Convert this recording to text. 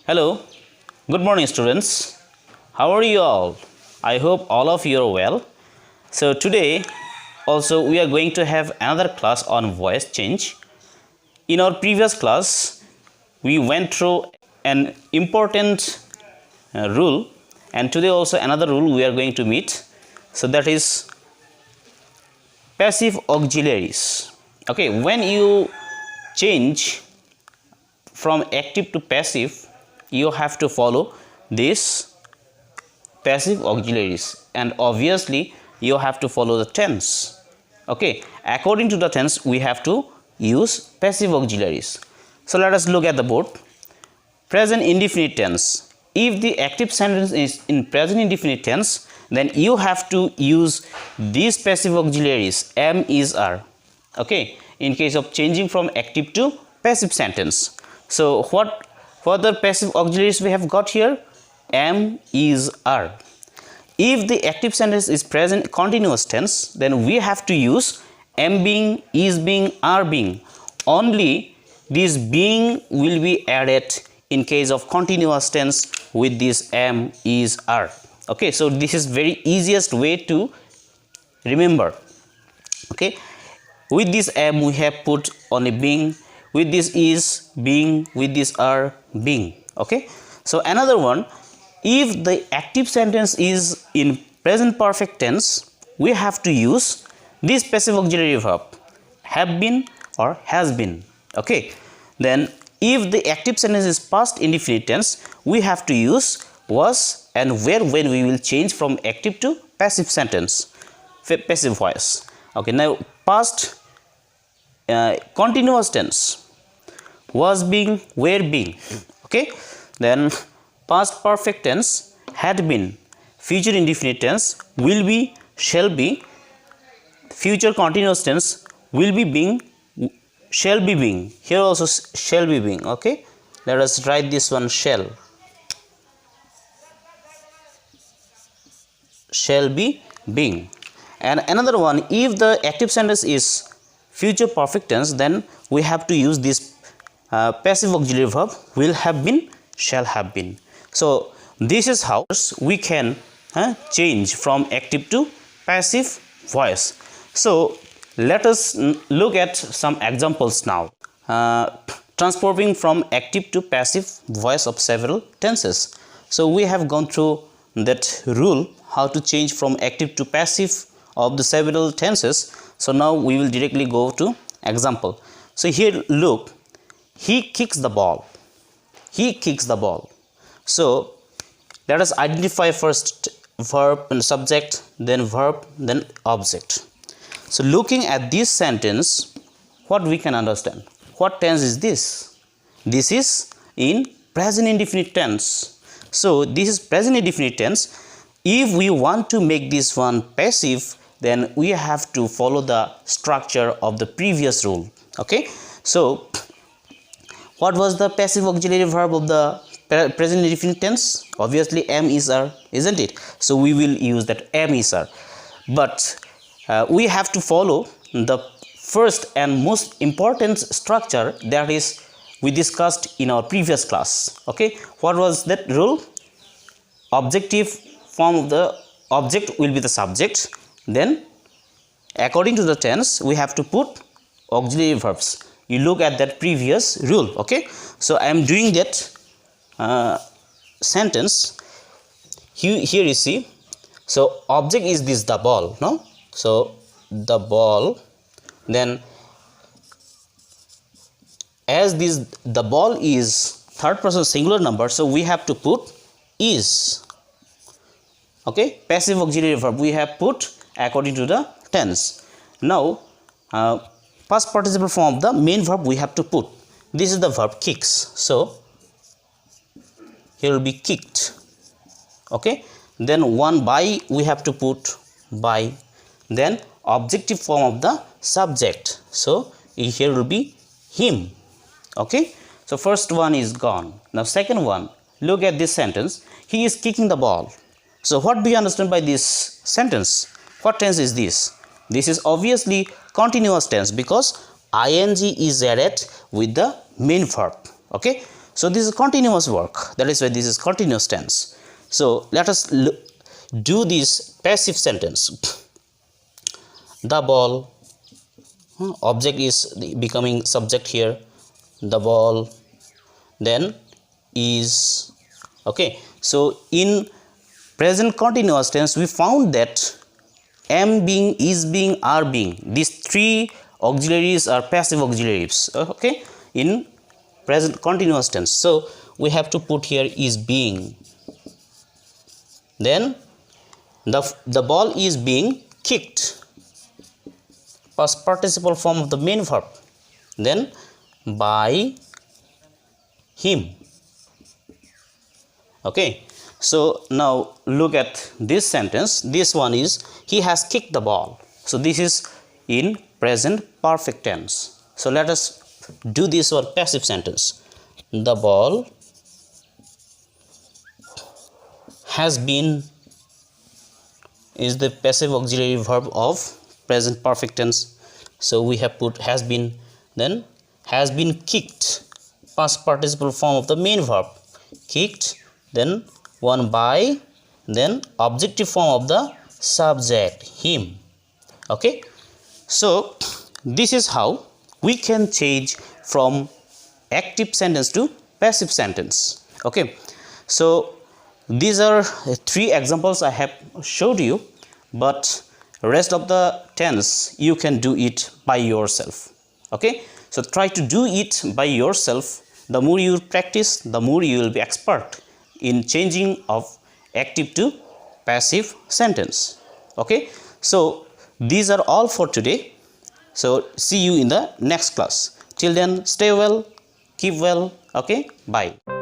Hello, good morning students. How are you all? I hope all of you are well. So today also we are going to have another class on voice change. In our previous class, we went through an important rule, and today also another rule we are going to meet. So that is passive auxiliaries. Okay, when you change from active to passive, you have to follow this passive auxiliaries, and obviously you have to follow the tense. Okay, according to the tense we have to use passive auxiliaries. So let us look at the board. Present indefinite tense. If the active sentence is in present indefinite tense, then you have to use these passive auxiliaries am, is, are. Okay, in case of changing from active to passive sentence. So what further passive auxiliaries we have got here? Am, is, are. If the active sentence is present continuous tense, then we have to use am being, is being, are being. Only this being will be added in case of continuous tense with this am, is, are. Okay, so this is very easiest way to remember. Okay, with this am we have put only being, with this is being, with this are being. Okay, so another one, if the active sentence is in present perfect tense, we have to use this passive auxiliary verb have been or has been. Okay, then if the active sentence is past indefinite tense, we have to use was and where when we will change from active to passive sentence, passive voice. Okay, now past continuous tense, was being, were being. Okay, then past perfect tense, had been. Future indefinite tense, will be, shall be. Future continuous tense, will be being, shall be being. Here also shall be being. Okay, let us write this one shall be being. And another one, if the active sentence is future perfect tense, then we have to use this passive auxiliary verb will have been, shall have been. So this is how we can change from active to passive voice. So let us look at some examples now. Transforming from active to passive voice of several tenses. So we have gone through that rule, how to change from active to passive of the several tenses. So now we will directly go to example. So here look, he kicks the ball. He kicks the ball. So let us identify first verb and subject, then verb, then object. So looking at this sentence, what we can understand? What tense is this? This is in present indefinite tense. So this is present indefinite tense. If we want to make this one passive, then we have to follow the structure of the previous rule. Okay, so what was the passive auxiliary verb of the present indefinite tense? Obviously am, is, are, isn't it? So we will use that am, is, are. But we have to follow the first and most important structure that is we discussed in our previous class. Okay, what was that rule? Objective form of the object will be the subject, then according to the tense we have to put auxiliary verbs. You look at that previous rule. Okay, so I am doing that sentence. Here you see, so object is this, the ball, no? So the ball, then as this the ball is third person singular number, so we have to put is. Okay, passive auxiliary verb we have put according to the tense. Now past participle form of the main verb we have to put. This is the verb kicks, so here will be kicked. Okay, then one by we have to put by, then objective form of the subject, so here will be him. Okay, so first one is gone. Now second one, look at this sentence, he is kicking the ball. So what do you understand by this sentence? What tense is this? This is obviously continuous tense because ing is added with the main verb. Okay, So this is continuous work, that is why this is continuous tense. So let us do this passive sentence. The ball, object is becoming subject here, the ball, then is. Okay, so in present continuous tense we found that am being, is being, are being, these three auxiliaries are passive auxiliaries. Okay, in present continuous tense. So we have to put here is being, then the ball is being kicked, past participle form of the main verb, then by him. Okay, so now look at this sentence. This one is he has kicked the ball. So this is in present perfect tense. So let us do this one passive sentence. The ball has been is the passive auxiliary verb of present perfect tense. So we have put has been, then has been kicked, past participle form of the main verb, kicked, then one by, then objective form of the subject, him. Okay, so this is how we can change from active sentence to passive sentence. Okay, so these are three examples I have showed you, but rest of the tense you can do it by yourself. Okay, so try to do it by yourself. The more you practice, the more you will be expert in changing of active to passive sentence. Okay, so these are all for today. So see you in the next class. Till then, stay well, keep well. Okay, bye.